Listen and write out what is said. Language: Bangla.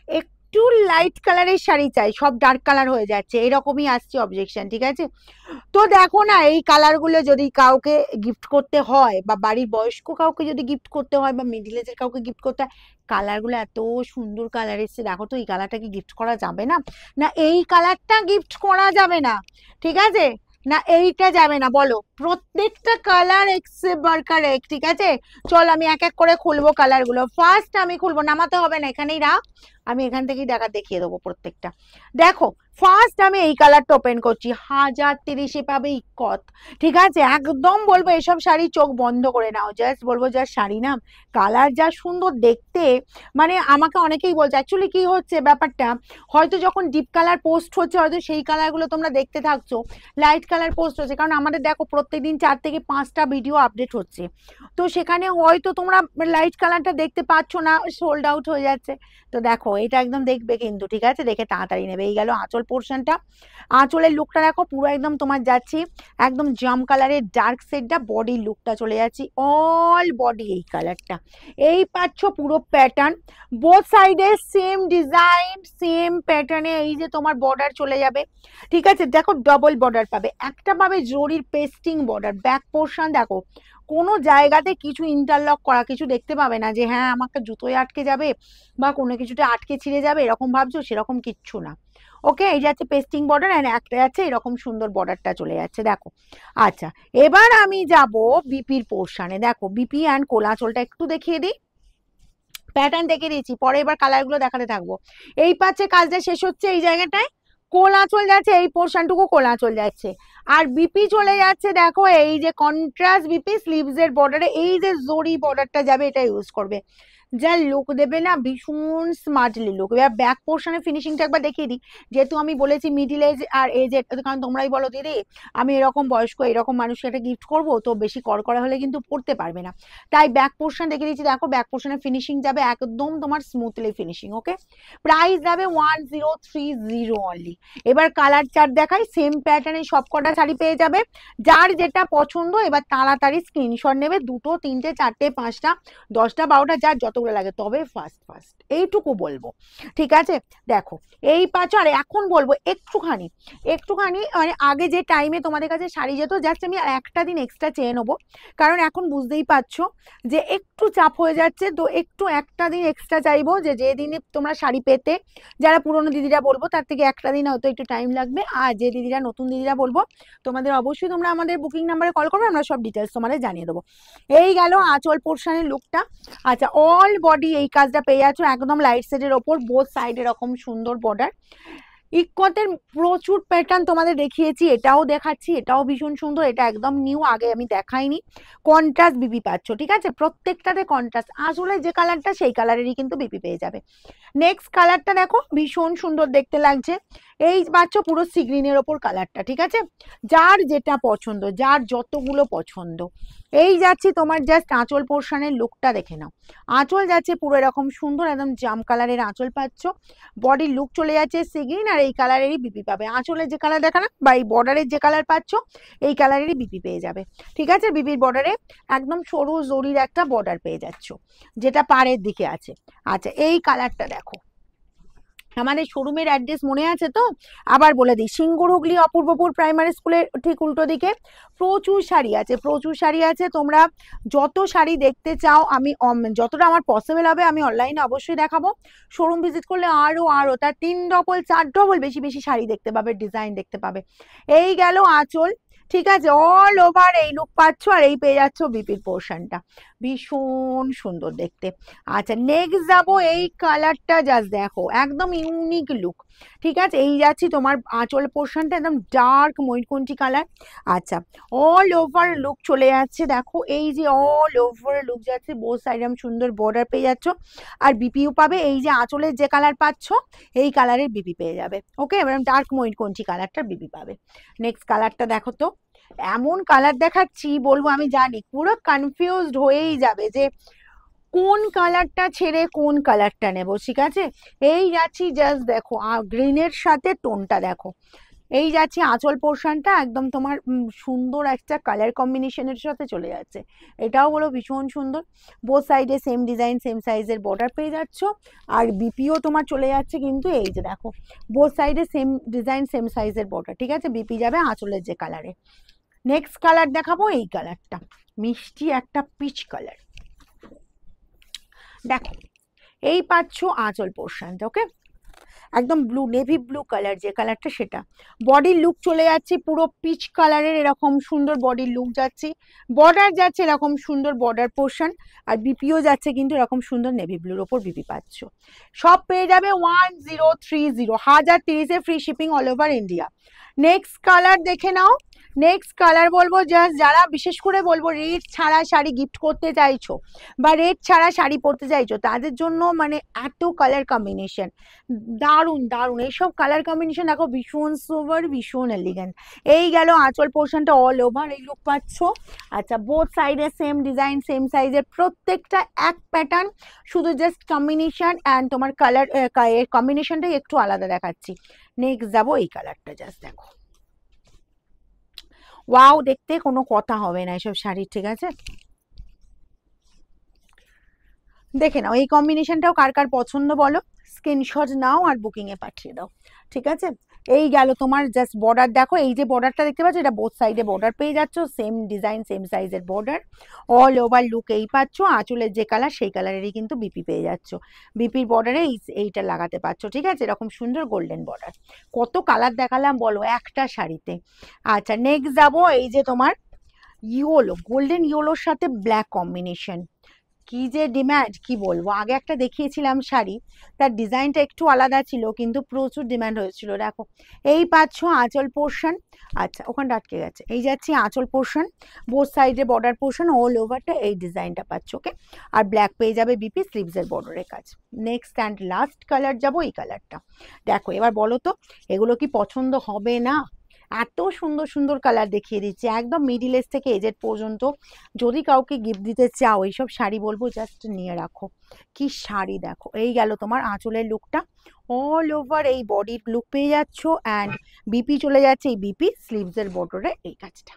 একটু লাইট কালারের শাড়ি চাই, সব ডার্ক কালার হয়ে যাচ্ছে, এরকমই আসছে অবজেকশন। ঠিক আছে, তো দেখো না, এই কালারগুলো যদি কাউকে গিফট করতে হয়, বা বাড়ির বয়স্ক কাউকে যদি গিফট করতে হয়, বা মিডিল এজের কাউকে গিফট করতে হয়, কালারগুলো এত সুন্দর কালার এসছে। দেখো তো, এই কালারটা কি গিফট করা যাবে না? না এই কালারটা গিফট করা যাবে না? ঠিক আছে, না এইটা যাবে না? বলো, প্রত্যেকটা কালার এক্সে বারকার এক। ঠিক আছে, চল আমি এক এক করে খুলবো কালারগুলো। ফার্স্ট আমি খুলবো, নামাতে হবে না, এখানেই রাখ, আমি এখান থেকেই দেখিয়ে দেবো প্রত্যেকটা। দেখো, ফার্স্ট আমি এই কালারটা ওপেন করছি, 1030 পাবে ইকত। ঠিক আছে, একদম বলবো এসব শাড়ি চোখ বন্ধ করে নাও, জাস্ট বলবো যা শাড়ি না, কালার যা সুন্দর দেখতে। মানে আমাকে অনেকেই বলছে, অ্যাকচুয়ালি কি হচ্ছে ব্যাপারটা, হয়তো যখন ডিপ কালার পোস্ট হচ্ছে, হয়তো সেই কালারগুলো তোমরা দেখতে থাকছো, লাইট কালার পোস্ট হচ্ছে, কারণ আমাদের দেখো প্রত্যেকদিন 4 থেকে 5টা ভিডিও আপডেট হচ্ছে, তো সেখানে হয়তো তোমরা লাইট কালারটা দেখতে পাচ্ছ না, সোল্ড আউট হয়ে যাচ্ছে। তো দেখো এটা একদম দেখবে কিন্তু, ঠিক আছে, দেখে তাড়াতাড়ি নেবে। এই গেল আঁচল পোর্শনটা, আঁচলের লুকটা দেখো পুরো একদম তোমার যাচ্ছি একদম জাম কালারের ডার্ক শেডটা, বডির লুকটা চলে যাচ্ছি অল বডি এই কালারটা। এই পাচ্ছ পুরো প্যাটার্ন, বোথ সাইডে সেম ডিজাইন সেম প্যাটার্নে, এই যে তোমার বর্ডার চলে যাবে। ঠিক আছে, দেখো ডবল বর্ডার পাবে, একটা পাবে জরির পেস্টিং বর্ডার। ব্যাক পোর্শন দেখো, কোনো জায়গাতে কিছু ইন্টারলক করা কিছু দেখতে পাবে না, যে হ্যাঁ আমাকে জুতোয় আটকে যাবে বা কোনো কিছুতে আটকে ছিঁড়ে যাবে এরকম ভাবছো, সেরকম কিচ্ছু না। ওকে, এই যাচ্ছে পেস্টিং বর্ডার, এন্ড একটা যাচ্ছে এরকম সুন্দর বর্ডারটা চলে যাচ্ছে, দেখো। আচ্ছা, এবার আমি যাব বিপির পোর্শনে। দেখো বিপি অ্যান্ড কোলাচলটা একটু দেখিয়ে দিই, প্যাটার্ন দেখে দিয়েছি, পরে এবার কালারগুলো দেখাতে থাকবো। এই পাচ্ছে কাজটা শেষ হচ্ছে এই জায়গাটায়, কোলাচল যাচ্ছে, এই পোর্শনটুকু কোলাচল যাচ্ছে, আর বিপি চলে যাচ্ছে দেখো এই যে কন্ট্রাস্ট বিপি স্লিভস এর বর্ডারে, এই যে জরি বর্ডারটা যাবে এটা ইউজ করবে, যা লুক দেবে না, ভীষণ স্মার্টলি লুক। এবার ব্যাক পোর্শনের ফিনিশিংটা একবার দেখিয়ে দিই, যেহেতু আমি বলেছি মিডিল এজ আর এজ, কারণ তোমরাই বলো দিদি আমি এরকম বয়স্ক এরকম মানুষকে একটা গিফট করবো, তো বেশি করা হলে কিন্তু পড়তে পারবে না, তাই ব্যাক পোর্শন দেখে দিচ্ছি। দেখো ব্যাক পোর্শনের ফিনিশিং যাবে একদম তোমার স্মুথলি ফিনিশিং। ওকে, প্রাইস যাবে 1030 অনলি। এবার কালার চার্ট দেখাই, সেম প্যাটার্নে সব কটা শাড়ি পেয়ে যাবে, যার যেটা পছন্দ এবার তাড়াতাড়ি স্ক্রিনশট নেবে, 2টো 3টে 4টে 5টা 10টা 12টা যার যতগুলো লাগে, তবে ফার্স্ট ফার্স্ট এইটুকু বলবো। ঠিক আছে, দেখো এই পাঁচ, আর এখন বলবো একটুখানি মানে আগে যে টাইমে তোমাদের কাছে শাড়ি যেত, জাস্ট আমি একটা দিন এক্সট্রা চেয়ে নেবো, কারণ এখন বুঝতেই পারছো যে একটু চাপ হয়ে যাচ্ছে, তো একটু একটা দিন এক্সট্রা চাইবো, যে দিনে তোমরা শাড়ি পেতে, যারা পুরনো দিদিরা বলবো তার থেকে একটা দিন হয়তো একটু টাইম লাগবে, আর যে দিদিরা নতুন দিদিরা বলবো তোমাদের অবশ্যই তোমরা আমাদের বুকিং নাম্বারে কল করবে, আমরা সব ডিটেলস তোমাদের জানিয়ে দেবো। এই গেল আঁচল পোর্শনের লুকটা। আচ্ছা, অল বডি এই কাজটা পেয়ে যাচ্ছ একদম লাইট শেডের ওপর, বোথ সাইড এরকম সুন্দর বর্ডার। ইকতের প্রচুর প্যাটার্ন তোমাদের দেখিয়েছি, এটাও দেখাচ্ছি, এটাও ভীষণ সুন্দর, এটা একদম নিউ, আগে আমি দেখাইনি। কন্ট্রাস্ট বিপি পাচ্ছ, ঠিক আছে, প্রত্যেকটাতে কন্ট্রাস্ট, আসলে যে কালারটা সেই কালারেরই কিন্তু বিপি পেয়ে যাবে। নেক্সট কালারটা দেখো, ভীষণ সুন্দর দেখতে লাগছে, এই পাচ্ছ পুরো সি গ্রিনের ওপর কালারটা। ঠিক আছে, যার যেটা পছন্দ, যার যতগুলো পছন্দ। এই যাচ্ছি তোমার জাস্ট আঁচল পোর্শনের লুকটা দেখে নাও, আঁচল যাচ্ছে পুরো এরকম সুন্দর একদম জাম কালারের আঁচল পাচ্ছ, বডির লুক চলে যাচ্ছে সি গ্রিন, আর এই কালারেরই বিপি পাবে, আঁচলের যে কালার দেখালাম বা এই বর্ডারের যে কালার পাচ্ছ এই কালারেরই বিপি পেয়ে যাবে। ঠিক আছে, বিপির বর্ডারে একদম সরু জরির একটা বর্ডার পেয়ে যাচ্ছ, যেটা পাড়ের দিকে আছে। আচ্ছা, এই কালারটা দেখো, আমাদের শোরুমের অ্যাড্রেস মনে আছে তো? আবার বলে দিই, সিঙ্গুর হুগলি অপূর্বপুর প্রাইমারি স্কুলের ঠিক উল্টো দিকে। প্রচুর শাড়ি আছে, প্রচুর শাড়ি আছে, তোমরা যত শাড়ি দেখতে চাও, আমি যতটা আমার পসিবল হবে আমি অনলাইনে অবশ্যই দেখাবো, শোরুম ভিজিট করলে আরো তার 3 ডবল 4 ডবল বেশি বেশি শাড়ি দেখতে পাবে, ডিজাইন দেখতে পাবে। এই গেল আঁচল, ঠিক আছে, অল ওভার এই লুক পাচ্ছ, আর এই পেয়ে যাচ্ছ বিপির পোর্শনটা, ভীষণ সুন্দর দেখতে। আচ্ছা, নেক্সট যাবো এই কালারটা, জাস্ট দেখো একদম ইউনিক লুক। ঠিক আছে, এই যাচ্ছি তোমার আঁচল পোর্শনটা একদম ডার্ক ময়ূরকণ্ঠী কালার। আচ্ছা, অল ওভার লুক চলে যাচ্ছে, দেখো এই যে অল ওভার লুক যাচ্ছে, বোথ সাইড এরকম সুন্দর বর্ডার পেয়ে যাচ্ছ, আর বিপিও পাবে এই যে আঁচলের যে কালার পাচ্ছ এই কালারের বিপি পেয়ে যাবে। ওকে, এবার ডার্ক ময়ূরকণ্ঠী কালারটা বিপি পাবে। নেক্সট কালারটা দেখো তো, এমন কালার দেখাচ্ছি বলবো আমি জানি পুরো কনফিউজড হয়েই যাবে যে কোন কালারটা ছেড়ে কোন কালারটা নেব। ঠিক আছে, এই যাচ্ছি, জাস্ট দেখো গ্রিনের সাথে টোনটা দেখো, এই যাচ্ছে আঁচল পোর্শনটা, একদম তোমার সুন্দর একটা কালার কম্বিনেশনের সাথে চলে যাচ্ছে, এটাও হলো ভীষণ সুন্দর। বোথ সাইডে সেম ডিজাইন সেম সাইজের বর্ডার পেয়ে যাচ্ছ। আর বিপিও তোমার চলে যাচ্ছে কিন্তু এই যে দেখো, বোথ সাইডে সেম ডিজাইন সেম সাইজের বর্ডার, ঠিক আছে। বিপি যাবে আঁচলের যে কালারে। নেক্সট কালার দেখাবো এই কালারটা, মিষ্টি একটা পিচ কালার। দেখো এই পাচ্ছ আঁচল পোর্শনটা, ওকে, একদম ব্লু, নেভি ব্লু কালার যে কালারটা সেটা। বডির লুক চলে যাচ্ছে পুরো পিচ কালারের, এরকম সুন্দর বডির লুক যাচ্ছে। বর্ডার যাচ্ছে এরকম সুন্দর বর্ডার পোর্শন, আর বিপিও যাচ্ছে কিন্তু এরকম সুন্দর নেভি ব্লুর ওপর বিপি পাচ্ছ। সব পেয়ে যাবে 1030, 1030-এ free shipping all over India. Next colour দেখে নাও। নেক্সট কালার বলবো জাস্ট যারা বিশেষ করে বলবো রেড ছাড়া শাড়ি গিফট করতে চাইছো বা রেড ছাড়া শাড়ি পরতে চাইছো, তাদের জন্য মানে এত কালার কম্বিনেশন, দারুণ দারুণ এইসব কালার কম্বিনেশন দেখো, ভীষণ সোভার ভীষণ এলিগেন্ট। এই গেল আঁচল পোর্শনটা, অল ওভার এই লুক পাচ্ছ। আচ্ছা, বোথ সাইডে সেম ডিজাইন সেম সাইজের, প্রত্যেকটা এক প্যাটার্ন, শুধু জাস্ট কম্বিনেশন অ্যান্ড তোমার কালার কম্বিনেশনটাই একটু আলাদা দেখাচ্ছি। নেক্সট যাবো এই কালারটা, জাস্ট দেখো, ওয়াও, দেখতে কোনো কথা হবে না এসব শাড়ির, ঠিক আছে। দেখে নাও এই কম্বিনেশনটাও কার কার পছন্দ বলো, স্ক্রিনশট নাও আর বুকিং এ পাঠিয়ে দাও, ঠিক আছে। এই গেল তোমার জাস্ট বর্ডার, দেখো এই যে বর্ডারটা দেখতে পাচ্ছ, এটা বোথ সাইডে বর্ডার পেয়ে যাচ্ছ, সেম ডিজাইন সেম সাইজের বর্ডার, অল ওভার লুক এই পাচ্ছ। আঁচলের যে কালার সেই কালারেরই কিন্তু বিপি পেয়ে যাচ্ছ, বিপির বর্ডারে এইটা লাগাতে পারছো, ঠিক আছে, এরকম সুন্দর গোল্ডেন বর্ডার। কত কালার দেখালাম বলো একটা শাড়িতে। আচ্ছা, নেক্সট যাবো এই যে তোমার ইয়োলো, গোল্ডেন ইয়োলোর সাথে ব্ল্যাক কম্বিনেশন, কি যে ডিমান্ড কি বলবো। আগে একটা দেখিয়েছিলাম শাড়ি, তার ডিজাইনটা একটু আলাদা ছিল কিন্তু প্রচুর ডিমান্ড হয়েছিল। দেখো এই পাচ্ছ আঁচল পোর্শন, আচ্ছা ওখানটা আটকে গেছে, এই যাচ্ছি আঁচল পোর্শন, বোথ সাইডে বর্ডার পোর্শন, অল ওভারটা এই ডিজাইনটা পাচ্ছ, ওকে। আর ব্ল্যাক পেয়ে যাবে বিপি স্লিভসের বর্ডারের কাজ। নেক্সট অ্যান্ড লাস্ট কালার যাবো এই কালারটা। দেখো এবার বলো তো এগুলো কি পছন্দ হবে না? এত সুন্দর সুন্দর কালার দেখিয়ে দিচ্ছে, একদম মিডিল এজ থেকে এজেড পর্যন্ত। যদি কাউকে গিফট দিতে চাও এইসব শাড়ি বলবো জাস্ট নিয়ে রাখো। কি শাড়ি দেখো, এই গেল তোমার আঁচলের লুকটা, অল ওভার এই বডির লুক পেয়ে যাচ্ছ, অ্যান্ড বিপি চলে যাচ্ছে এই বিপি স্লিভসের বর্ডারে এই কাজটা।